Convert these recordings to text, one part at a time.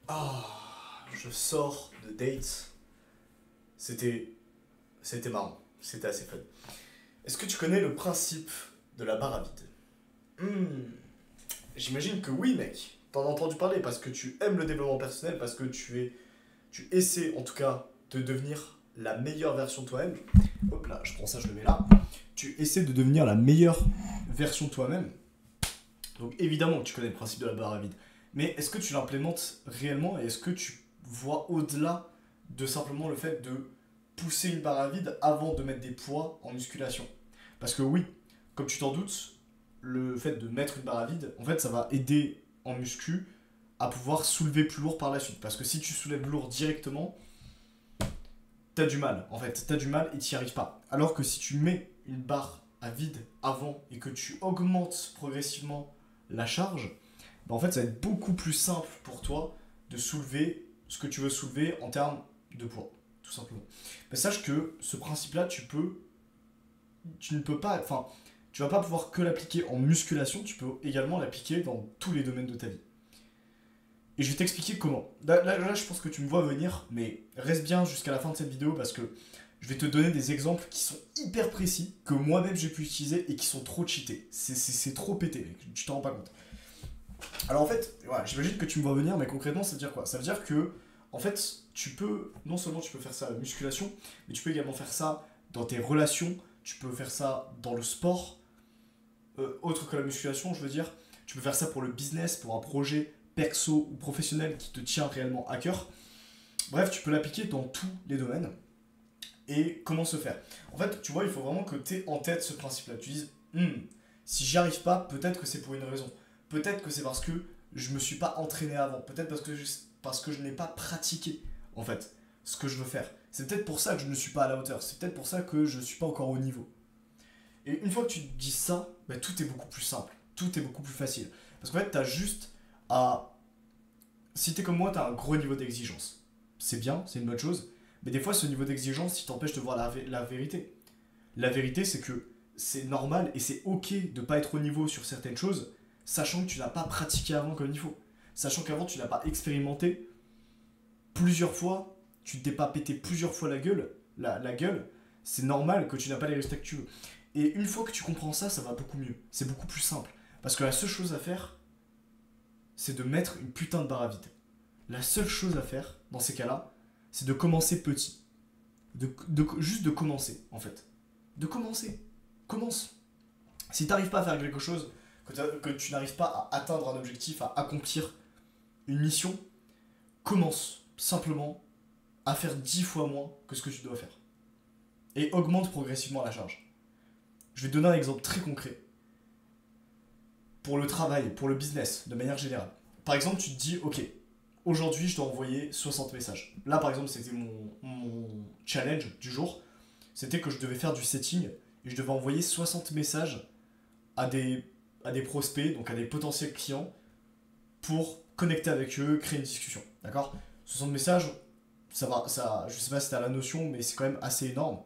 Ah, je sors de date. C'était, c'était marrant. C'était assez fun. Est-ce que tu connais le principe de la barre à vide? J'imagine que oui, mec. T'en as entendu parler parce que tu aimes le développement personnel, parce que tu essaies en tout cas de devenir la meilleure version de toi-même. Hop là, je prends ça, je le mets là. Tu essaies de devenir la meilleure version de toi-même. Donc évidemment que tu connais le principe de la barre à vide. Mais est-ce que tu l'implémentes réellement et est-ce que tu vois au-delà de simplement le fait de pousser une barre à vide avant de mettre des poids en musculation? Parce que oui, comme tu t'en doutes, le fait de mettre une barre à vide, en fait, ça va aider en muscu à pouvoir soulever plus lourd par la suite. Parce que si tu soulèves lourd directement, t'as du mal. En fait, t'as du mal et t'y arrives pas. Alors que si tu mets une barre à vide avant et que tu augmentes progressivement la charge, bah en fait, ça va être beaucoup plus simple pour toi de soulever ce que tu veux soulever en termes de poids, tout simplement. Mais sache que ce principe-là, tu ne peux pas, enfin, tu vas pas pouvoir que l'appliquer en musculation, tu peux également l'appliquer dans tous les domaines de ta vie. Et je vais t'expliquer comment. Là, je pense que tu me vois venir, mais reste bien jusqu'à la fin de cette vidéo parce que je vais te donner des exemples qui sont hyper précis, que moi-même j'ai pu utiliser et qui sont trop cheatés. C'est trop pété, mec, tu t'en rends pas compte. Alors en fait, voilà, j'imagine que tu me vois venir, mais concrètement, ça veut dire quoi? Ça veut dire que, en fait, non seulement tu peux faire ça à la musculation, mais tu peux également faire ça dans tes relations, tu peux faire ça dans le sport, autre que la musculation, je veux dire. Tu peux faire ça pour le business, pour un projet perso ou professionnel qui te tient réellement à cœur. Bref, tu peux l'appliquer dans tous les domaines. Et comment se faire? En fait, tu vois, il faut vraiment que tu aies en tête ce principe-là. Tu dises, si j'y arrive pas, peut-être que c'est pour une raison. Peut-être que c'est parce que je me suis pas entraîné avant. Peut-être parce que je n'ai pas pratiqué, en fait, ce que je veux faire. C'est peut-être pour ça que je ne suis pas à la hauteur. C'est peut-être pour ça que je ne suis pas encore au niveau. Et une fois que tu te dis ça, bah, tout est beaucoup plus simple. Tout est beaucoup plus facile. Parce qu'en fait, tu as juste à. Si t'es comme moi, tu as un gros niveau d'exigence. C'est bien, c'est une bonne chose. Mais des fois, ce niveau d'exigence, il t'empêche de voir la vérité. La vérité, c'est que c'est normal et c'est ok de pas être au niveau sur certaines choses, sachant que tu n'as pas pratiqué avant comme il faut. Sachant qu'avant, tu n'as pas expérimenté plusieurs fois, tu t'es pas pété plusieurs fois la gueule, c'est normal que tu n'as pas les résultats que tu veux. Et une fois que tu comprends ça, ça va beaucoup mieux. C'est beaucoup plus simple. Parce que la seule chose à faire, c'est de mettre une putain de barre à vide. La seule chose à faire, dans ces cas-là, c'est de commencer petit. Juste de commencer, en fait. De commencer. Commence. Si tu n'arrives pas à faire quelque chose, que tu n'arrives pas à atteindre un objectif, à accomplir une mission, commence simplement à faire 10 fois moins que ce que tu dois faire. Et augmente progressivement la charge. Je vais te donner un exemple très concret. Pour le travail, pour le business, de manière générale. Par exemple, tu te dis, ok, aujourd'hui je dois envoyer 60 messages. Là, par exemple, c'était mon challenge du jour. C'était que je devais faire du setting et je devais envoyer 60 messages à des prospects, donc à des potentiels clients, pour connecter avec eux, créer une discussion. D'accord? 60 messages, ça va, ça, je sais pas si t'as la notion, mais c'est quand même assez énorme.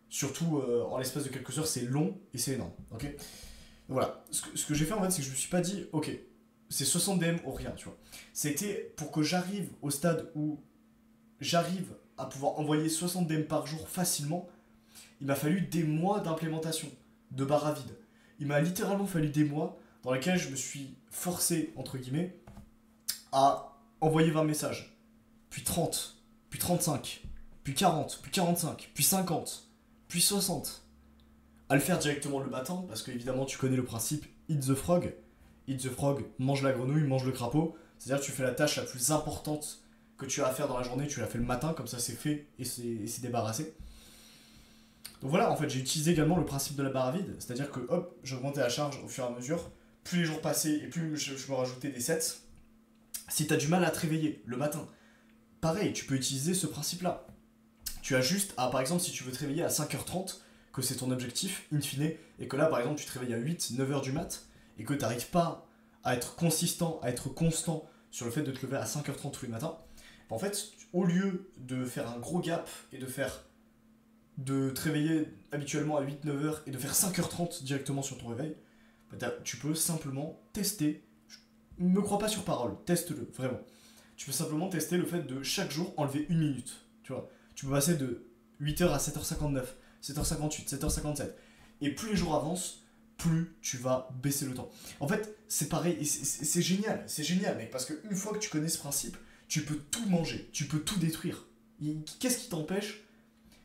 Surtout en l'espace de quelques heures, c'est long et c'est énorme. Ok? Voilà. Ce que j'ai fait en fait, c'est que je me suis pas dit, ok, c'est 60 DM ou rien, tu vois. C'était pour que j'arrive au stade où j'arrive à pouvoir envoyer 60 DM par jour facilement, il m'a fallu des mois d'implémentation de barre à vide. Il m'a littéralement fallu des mois dans lesquels je me suis forcé, entre guillemets, à envoyer 20 messages, puis 30, puis 35, puis 40, puis 45, puis 50, puis 60. À le faire directement le matin, parce que évidemment tu connais le principe Eat the Frog. Eat the Frog, mange la grenouille, mange le crapaud. C'est-à-dire que tu fais la tâche la plus importante que tu as à faire dans la journée, tu la fais le matin, comme ça c'est fait et c'est débarrassé. Donc voilà, en fait, j'ai utilisé également le principe de la barre à vide, c'est-à-dire que hop, j'augmentais la charge au fur et à mesure. Plus les jours passaient et plus je me rajoutais des sets. Si tu as du mal à te réveiller le matin, pareil, tu peux utiliser ce principe-là. Tu as juste à, par exemple, si tu veux te réveiller à 5h30, que c'est ton objectif, in fine, et que là, par exemple, tu te réveilles à 8, 9 heures du mat, et que tu n'arrives pas à être consistant, à être constant sur le fait de te lever à 5h30 tous les matins, en fait, au lieu de faire un gros gap et de te réveiller habituellement à 8, 9 heures et de faire 5h30 directement sur ton réveil, bah, tu peux simplement tester. Ne me crois pas sur parole, teste-le, vraiment. Tu peux simplement tester le fait de chaque jour enlever 1 minute. Tu vois, tu peux passer de 8h à 7h59, 7h58, 7h57. Et plus les jours avancent, plus tu vas baisser le temps. En fait, c'est pareil, et c'est génial, mec, parce qu'une fois que tu connais ce principe, tu peux tout manger, tu peux tout détruire. Qu'est-ce qui t'empêche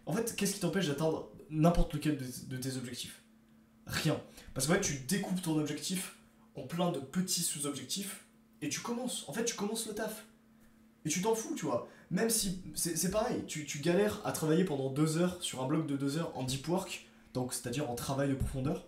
En fait, qu'est-ce qui t'empêche d'atteindre n'importe lequel de tes objectifs? Rien. Parce que ouais, tu découpes ton objectif en plein de petits sous-objectifs et tu commences. En fait, tu commences le taf. Et tu t'en fous, tu vois. Même si c'est pareil, tu galères à travailler pendant 2 heures sur un bloc de 2 heures en deep work, donc c'est-à-dire en travail de profondeur.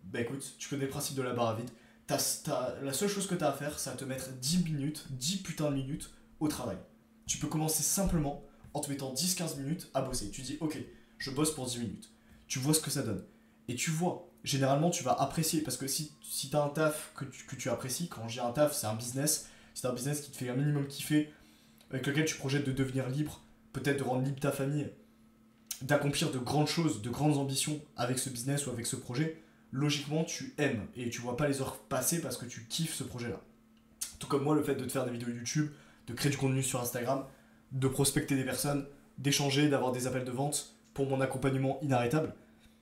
Bah écoute, tu connais le principe de la barre à vide. La seule chose que t'as à faire, c'est à te mettre 10 minutes, 10 putains de minutes au travail. Tu peux commencer simplement en te mettant 10-15 minutes à bosser. Tu dis, ok, je bosse pour 10 minutes. Tu vois ce que ça donne. Et tu vois, généralement, tu vas apprécier. Parce que si t'as un taf que tu apprécies, quand j'ai un taf, c'est un business. Si t'as un business qui te fait un minimum kiffer, avec lequel tu projettes de devenir libre, peut-être de rendre libre ta famille, d'accomplir de grandes choses, de grandes ambitions avec ce business ou avec ce projet, logiquement, tu aimes. Et tu vois pas les heures passer parce que tu kiffes ce projet-là. Tout comme moi, le fait de te faire des vidéos YouTube, de créer du contenu sur Instagram, de prospecter des personnes, d'échanger, d'avoir des appels de vente pour mon accompagnement inarrêtable,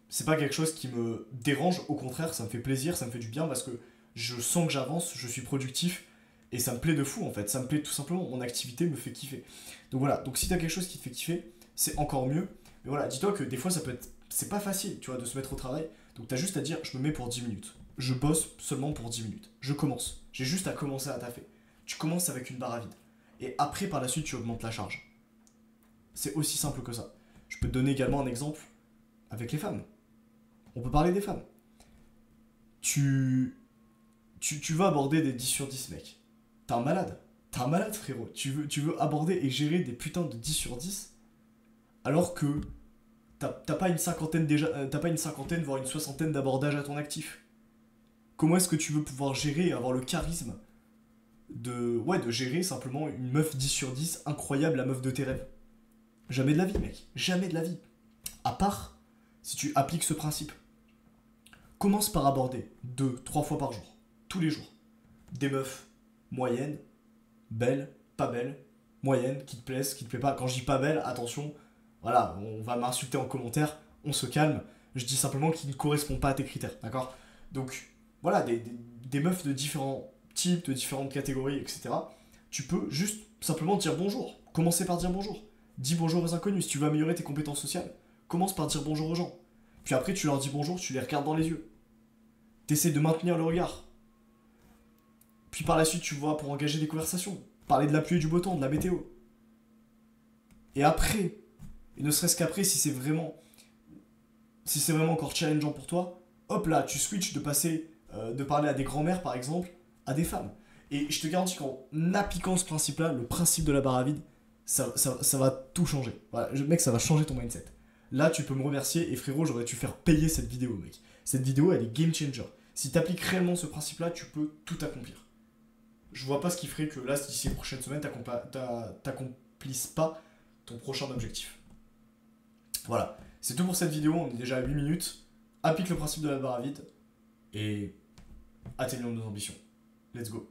c'est pas quelque chose qui me dérange, au contraire, ça me fait plaisir, ça me fait du bien parce que je sens que j'avance, je suis productif et ça me plaît de fou en fait, ça me plaît tout simplement, mon activité me fait kiffer. Donc voilà, donc si t'as quelque chose qui te fait kiffer, c'est encore mieux. Mais voilà, dis-toi que des fois ça peut être, c'est pas facile, tu vois, de se mettre au travail, donc t'as juste à dire, je me mets pour 10 minutes. Je bosse seulement pour 10 minutes. Je commence. J'ai juste à commencer à taffer. Tu commences avec une barre à vide. Et après, par la suite, tu augmentes la charge. C'est aussi simple que ça. Je peux te donner également un exemple avec les femmes. On peut parler des femmes. Tu vas aborder des 10 sur 10, mec. T'es un malade. T'es un malade, frérot. Tu veux aborder et gérer des putains de 10 sur 10 alors que t'as pas une cinquantaine déjà, t'as pas une cinquantaine, voire une soixantaine d'abordages à ton actif. Comment est-ce que tu veux pouvoir gérer et avoir le charisme de gérer simplement une meuf 10 sur 10 incroyable, la meuf de tes rêves? Jamais de la vie, mec. Jamais de la vie. À part si tu appliques ce principe. Commence par aborder 2-3 fois par jour, tous les jours, des meufs moyennes, belles, pas belles, moyennes, qui te plaisent, qui te plaisent pas. Quand je dis pas belles, attention, voilà, on va m'insulter en commentaire, on se calme. Je dis simplement qu'ils ne correspondent pas à tes critères, d'accord? Donc, voilà, des meufs de différents types, de différentes catégories, etc. Tu peux juste simplement dire bonjour. Commencer par dire bonjour. Dis bonjour aux inconnus. Si tu veux améliorer tes compétences sociales, commence par dire bonjour aux gens. Puis après, tu leur dis bonjour, tu les regardes dans les yeux. T'essaies de maintenir le regard. Puis par la suite, tu vois, pour engager des conversations. Parler de la pluie et du beau temps, de la météo. Et après, et ne serait-ce qu'après, si c'est vraiment encore challengeant pour toi, hop là, tu switches de passer, de parler à des grands-mères par exemple, à des femmes. Et je te garantis qu'en appliquant ce principe-là, le principe de la barre à vide, ça va tout changer. Voilà, mec, ça va changer ton mindset. Là, tu peux me remercier et frérot, j'aurais dû faire payer cette vidéo, mec. Cette vidéo, elle est game changer. Si tu appliques réellement ce principe-là, tu peux tout accomplir. Je vois pas ce qui ferait que là, d'ici les prochaines semaines, t'accomplisses pas ton prochain objectif. Voilà, c'est tout pour cette vidéo, on est déjà à 8 minutes. Applique le principe de la barre à vide et atteignons nos ambitions. Let's go.